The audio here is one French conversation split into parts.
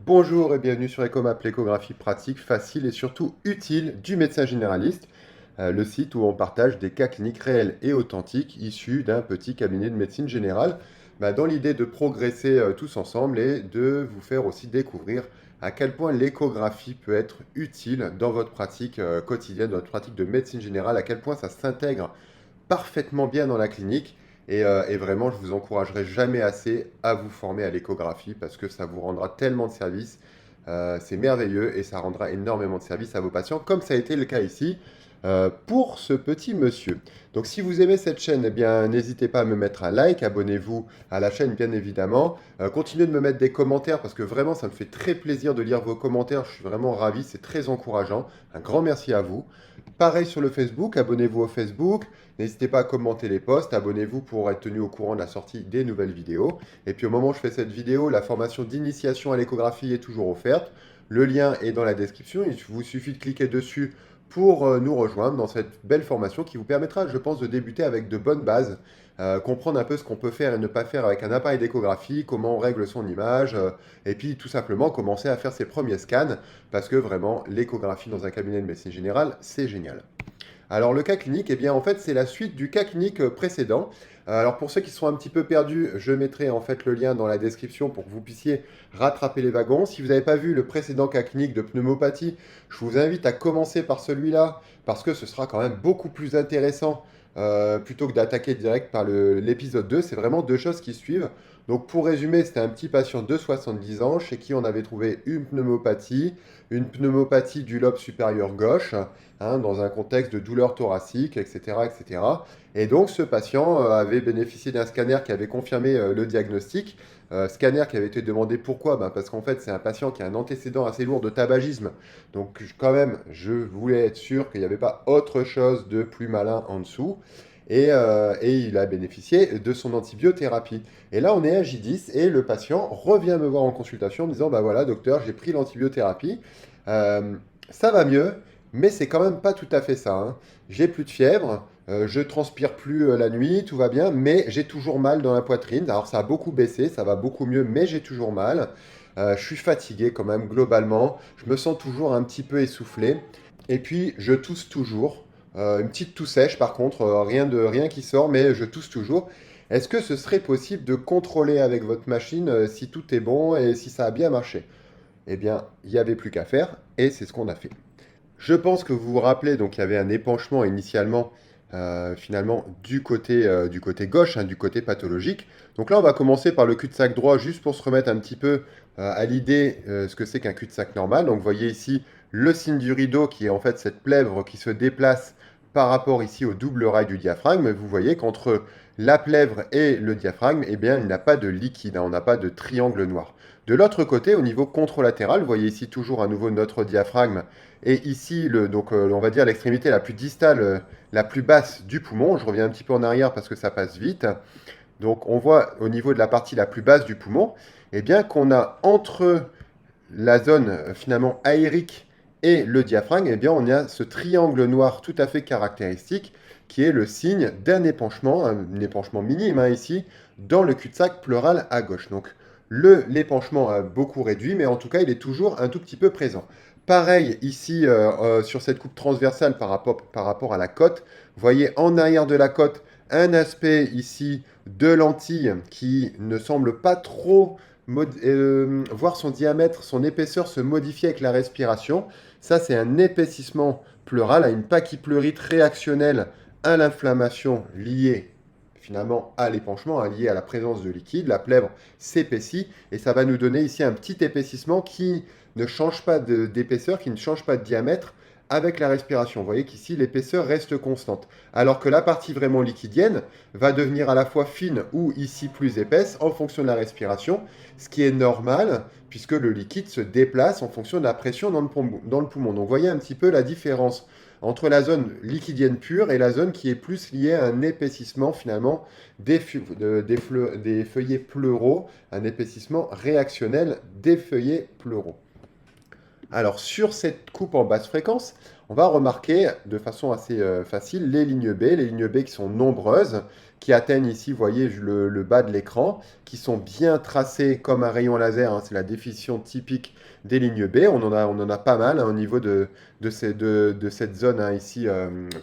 Bonjour et bienvenue sur EcoMap, l'échographie pratique, facile et surtout utile du médecin généraliste, le site où on partage des cas cliniques réels et authentiques issus d'un petit cabinet de médecine générale, dans l'idée de progresser tous ensemble et de vous faire aussi découvrir à quel point l'échographie peut être utile dans votre pratique quotidienne, dans votre pratique de médecine générale, à quel point ça s'intègre parfaitement bien dans la clinique. Et vraiment, je vous encouragerai jamais assez à vous former à l'échographie parce que ça vous rendra tellement de services. C'est merveilleux et ça rendra énormément de services à vos patients, comme ça a été le cas ici pour ce petit monsieur. Donc, si vous aimez cette chaîne, eh bien, n'hésitez pas à me mettre un like, abonnez-vous à la chaîne, bien évidemment. Continuez de me mettre des commentaires parce que vraiment, ça me fait très plaisir de lire vos commentaires. Je suis vraiment ravi, c'est très encourageant. Un grand merci à vous. Pareil sur le Facebook, abonnez-vous au Facebook. N'hésitez pas à commenter les posts, abonnez-vous pour être tenu au courant de la sortie des nouvelles vidéos. Et puis au moment où je fais cette vidéo, la formation d'initiation à l'échographie est toujours offerte. Le lien est dans la description, il vous suffit de cliquer dessus pour nous rejoindre dans cette belle formation qui vous permettra, je pense, de débuter avec de bonnes bases, comprendre un peu ce qu'on peut faire et ne pas faire avec un appareil d'échographie, comment on règle son image, et puis tout simplement commencer à faire ses premiers scans, parce que vraiment, l'échographie dans un cabinet de médecine générale, c'est génial. Alors le cas clinique, eh bien en fait c'est la suite du cas clinique précédent. Alors pour ceux qui sont un petit peu perdus, je mettrai en fait le lien dans la description pour que vous puissiez rattraper les wagons. Si vous n'avez pas vu le précédent cas clinique de pneumopathie, je vous invite à commencer par celui-là parce que ce sera quand même beaucoup plus intéressant plutôt que d'attaquer direct par l'épisode 2. C'est vraiment deux choses qui suivent. Donc pour résumer, c'était un petit patient de 70 ans chez qui on avait trouvé une pneumopathie du lobe supérieur gauche, dans un contexte de douleur thoracique, etc., etc. Et donc, ce patient avait bénéficié d'un scanner qui avait confirmé le diagnostic. Scanner qui avait été demandé pourquoi? Parce qu'en fait, c'est un patient qui a un antécédent assez lourd de tabagisme. Donc, quand même, je voulais être sûr qu'il n'y avait pas autre chose de plus malin en dessous. Et il a bénéficié de son antibiothérapie. Et là, on est à J10 et le patient revient me voir en consultation en me disant, bah voilà, docteur, j'ai pris l'antibiothérapie. Euh, Ça va mieux, mais c'est quand même pas tout à fait ça, hein. J'ai plus de fièvre, je transpire plus la nuit, tout va bien, mais j'ai toujours mal dans la poitrine. Alors ça a beaucoup baissé, ça va beaucoup mieux, mais j'ai toujours mal. Je suis fatigué quand même globalement. Je me sens toujours un petit peu essoufflé. Et puis je tousse toujours. Une petite toux sèche par contre, rien qui sort, mais je tousse toujours. Est-ce que ce serait possible de contrôler avec votre machine si tout est bon et si ça a bien marché? Eh bien, il n'y avait plus qu'à faire et c'est ce qu'on a fait. Je pense que vous vous rappelez, donc il y avait un épanchement initialement, finalement, du côté gauche, du côté pathologique. Donc là, on va commencer par le cul-de-sac droit, juste pour se remettre un petit peu à l'idée ce que c'est qu'un cul-de-sac normal. Donc vous voyez ici le signe du rideau, qui est en fait cette plèvre qui se déplace par rapport ici au double rail du diaphragme. Vous voyez qu'entre la plèvre et le diaphragme, eh bien, il n'y a pas de liquide, on n'a pas de triangle noir. De l'autre côté, au niveau contralatéral, vous voyez ici toujours à nouveau notre diaphragme et ici, on va dire l'extrémité la plus distale, la plus basse du poumon. Je reviens un petit peu en arrière parce que ça passe vite. Donc on voit au niveau de la partie la plus basse du poumon, eh bien qu'on a entre la zone finalement aérique et le diaphragme, eh bien on a ce triangle noir tout à fait caractéristique qui est le signe d'un épanchement, un épanchement minime ici, dans le cul-de-sac pleural à gauche. Donc l'épanchement a beaucoup réduit, mais en tout cas il est toujours un tout petit peu présent. Pareil ici sur cette coupe transversale par rapport à la côte, vous voyez en arrière de la côte un aspect ici de lentille qui ne semble pas trop voir son diamètre, son épaisseur se modifier avec la respiration. Ça, c'est un épaississement pleural, à une pachypleurite réactionnelle à l'inflammation liée finalement à l'épanchement, liée à la présence de liquide. La plèvre s'épaissit et ça va nous donner ici un petit épaississement qui ne change pas d'épaisseur, qui ne change pas de diamètre avec la respiration. Vous voyez qu'ici, l'épaisseur reste constante. Alors que la partie vraiment liquidienne va devenir à la fois fine ou ici plus épaisse en fonction de la respiration, ce qui est normal puisque le liquide se déplace en fonction de la pression dans le poumon. Donc vous voyez un petit peu la différence entre la zone liquidienne pure et la zone qui est plus liée à un épaississement finalement des feuillets pleuraux, un épaississement réactionnel des feuillets pleuraux. Alors sur cette coupe en basse fréquence, on va remarquer de façon assez facile les lignes B qui sont nombreuses, qui atteignent ici, vous voyez, le bas de l'écran, qui sont bien tracées comme un rayon laser, hein, c'est la définition typique des lignes B. On en a pas mal hein, au niveau de cette zone hein, ici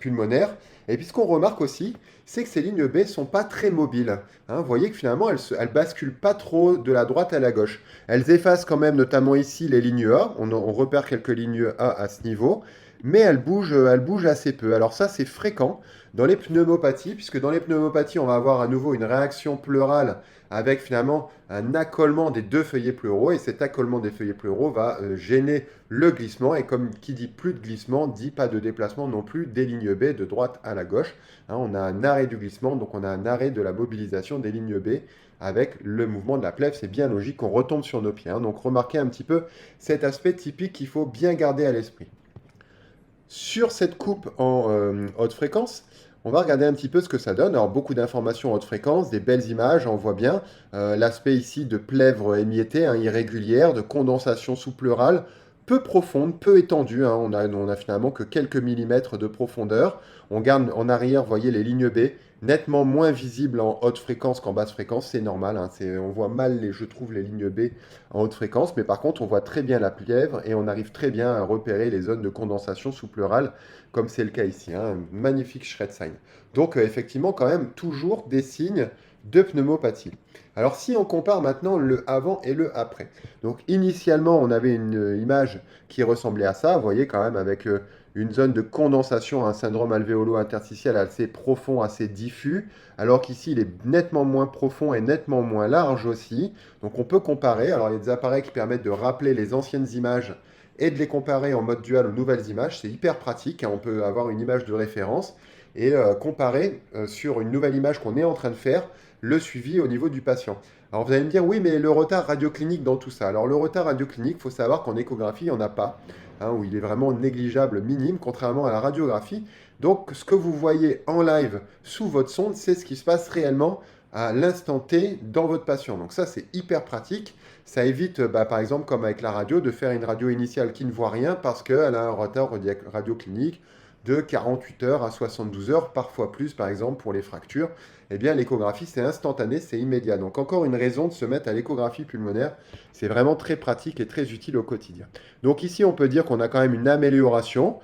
pulmonaire. Et puis ce qu'on remarque aussi, c'est que ces lignes B ne sont pas très mobiles. Hein. Vous voyez que finalement, elles basculent pas trop de la droite à la gauche. Elles effacent quand même, notamment ici, les lignes A. On repère quelques lignes A à ce niveau, mais elles bougent assez peu. Alors ça, c'est fréquent dans les pneumopathies, puisque dans les pneumopathies, on va avoir à nouveau une réaction pleurale avec finalement un accolement des deux feuillets pleuraux, et cet accolement des feuillets pleuraux va gêner le glissement, et comme qui dit plus de glissement, dit pas de déplacement non plus des lignes B de droite à la gauche. Hein, on a un arrêt du glissement, donc on a un arrêt de la mobilisation des lignes B avec le mouvement de la plèvre. C'est bien logique qu'on retombe sur nos pieds. Hein. Donc remarquez un petit peu cet aspect typique qu'il faut bien garder à l'esprit. Sur cette coupe en haute fréquence, on va regarder un petit peu ce que ça donne. Alors, beaucoup d'informations en haute fréquence, des belles images, on voit bien l'aspect ici de plèvre émiettée, hein, irrégulière, de condensation sous-pleurale, peu profonde, peu étendue. Hein. On a finalement que quelques millimètres de profondeur. On garde en arrière, vous voyez, les lignes B, nettement moins visibles en haute fréquence qu'en basse fréquence. C'est normal, hein. On voit mal, je trouve, les lignes B en haute fréquence, mais par contre, on voit très bien la plèvre et on arrive très bien à repérer les zones de condensation sous-pleurale, comme c'est le cas ici. Hein. Magnifique shred sign. Donc, effectivement, quand même, toujours des signes de pneumopathie. Alors, si on compare maintenant le avant et le après. Donc, initialement, on avait une image qui ressemblait à ça, vous voyez, quand même, avec une zone de condensation, un syndrome alvéolo-interstitiel assez profond, assez diffus, alors qu'ici, il est nettement moins profond et nettement moins large aussi. Donc, on peut comparer. Alors, il y a des appareils qui permettent de rappeler les anciennes images et de les comparer en mode dual aux nouvelles images. C'est hyper pratique, hein. On peut avoir une image de référence et comparer sur une nouvelle image qu'on est en train de faire le suivi au niveau du patient. Alors vous allez me dire, oui, mais le retard radioclinique dans tout ça. Alors le retard radioclinique, il faut savoir qu'en échographie, il n'y en a pas, hein, où il est vraiment négligeable, minime, contrairement à la radiographie. Donc ce que vous voyez en live sous votre sonde, c'est ce qui se passe réellement à l'instant T dans votre patient. Donc ça, c'est hyper pratique. Ça évite, par exemple, comme avec la radio, de faire une radio initiale qui ne voit rien parce qu'elle a un retard radioclinique de 48 heures à 72 heures, parfois plus, par exemple, pour les fractures. Eh bien, l'échographie, c'est instantané, c'est immédiat. Donc, encore une raison de se mettre à l'échographie pulmonaire. C'est vraiment très pratique et très utile au quotidien. Donc, ici, on peut dire qu'on a quand même une amélioration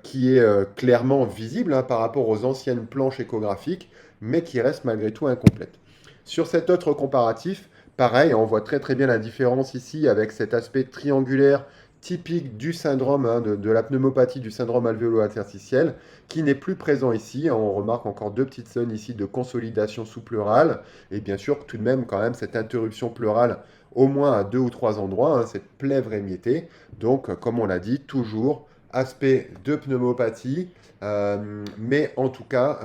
qui est clairement visible hein, par rapport aux anciennes planches échographiques, mais qui reste malgré tout incomplète. Sur cet autre comparatif, pareil, on voit très très bien la différence ici avec cet aspect triangulaire typique du syndrome, hein, de la pneumopathie du syndrome alvéolo-interstitiel, qui n'est plus présent ici. On remarque encore deux petites zones ici de consolidation sous-pleurale, et bien sûr tout de même quand même cette interruption pleurale au moins à deux ou trois endroits, hein, cette plèvre émiettée. Donc comme on l'a dit, toujours aspect de pneumopathie, mais en tout cas,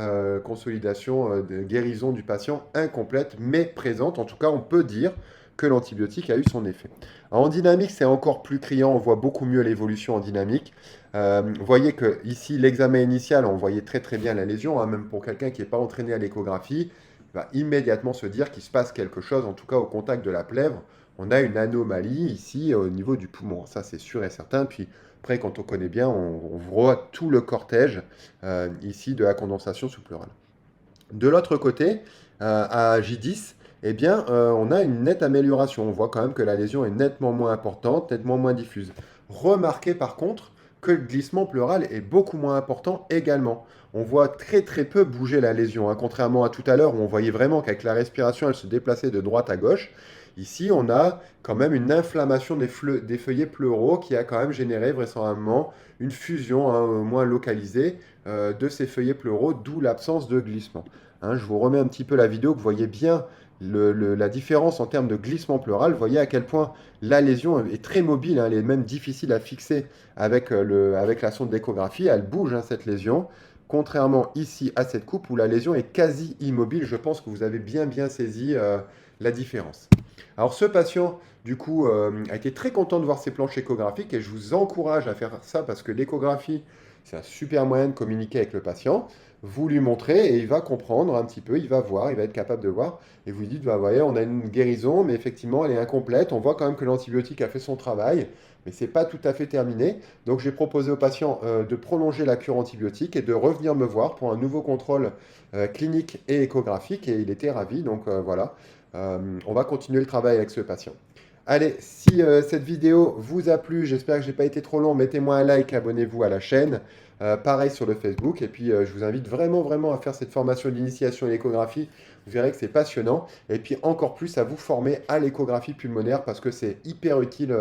consolidation de guérison du patient incomplète, mais présente. En tout cas, on peut dire que l'antibiotique a eu son effet. En dynamique, c'est encore plus criant, on voit beaucoup mieux l'évolution en dynamique. Vous voyez que ici, l'examen initial, on voyait très très bien la lésion, hein, même pour quelqu'un qui n'est pas entraîné à l'échographie, il va immédiatement se dire qu'il se passe quelque chose, en tout cas au contact de la plèvre. On a une anomalie ici au niveau du poumon, ça c'est sûr et certain. Puis après, quand on connaît bien, on voit tout le cortège ici de la condensation sous-pleurale. De l'autre côté, à J10, eh bien, on a une nette amélioration. On voit quand même que la lésion est nettement moins importante, nettement moins diffuse. Remarquez par contre que le glissement pleural est beaucoup moins important également. On voit très très peu bouger la lésion, hein, contrairement à tout à l'heure où on voyait vraiment qu'avec la respiration, elle se déplaçait de droite à gauche. Ici, on a quand même une inflammation des feuillets pleuraux qui a quand même généré vraisemblablement une fusion hein, moins localisée de ces feuillets pleuraux, d'où l'absence de glissement. Hein, je vous remets un petit peu la vidéo, que vous voyez bien la différence en termes de glissement pleural. Vous voyez à quel point la lésion est très mobile, hein, elle est même difficile à fixer avec la sonde d'échographie. Elle bouge, hein, cette lésion, contrairement ici à cette coupe où la lésion est quasi immobile. Je pense que vous avez bien bien saisi la différence. Alors ce patient, du coup, a été très content de voir ces planches échographiques et je vous encourage à faire ça parce que l'échographie, c'est un super moyen de communiquer avec le patient. vous lui montrez et il va comprendre un petit peu, il va voir, il va être capable de voir. Et vous lui dites, bah, vous voyez, on a une guérison, mais effectivement, elle est incomplète. On voit quand même que l'antibiotique a fait son travail, mais c'est pas tout à fait terminé. Donc j'ai proposé au patient de prolonger la cure antibiotique et de revenir me voir pour un nouveau contrôle clinique et échographique. Et il était ravi. Donc voilà. On va continuer le travail avec ce patient. Allez, si cette vidéo vous a plu, j'espère que je n'ai pas été trop long, mettez-moi un like, abonnez-vous à la chaîne. Pareil sur le Facebook. Et puis, je vous invite vraiment, vraiment à faire cette formation d'initiation à l'échographie. Vous verrez que c'est passionnant. Et puis, encore plus à vous former à l'échographie pulmonaire parce que c'est hyper utile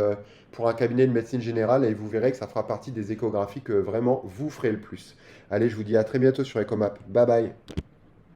pour un cabinet de médecine générale. Et vous verrez que ça fera partie des échographies que vraiment vous ferez le plus. Allez, je vous dis à très bientôt sur Ecomap. Bye bye.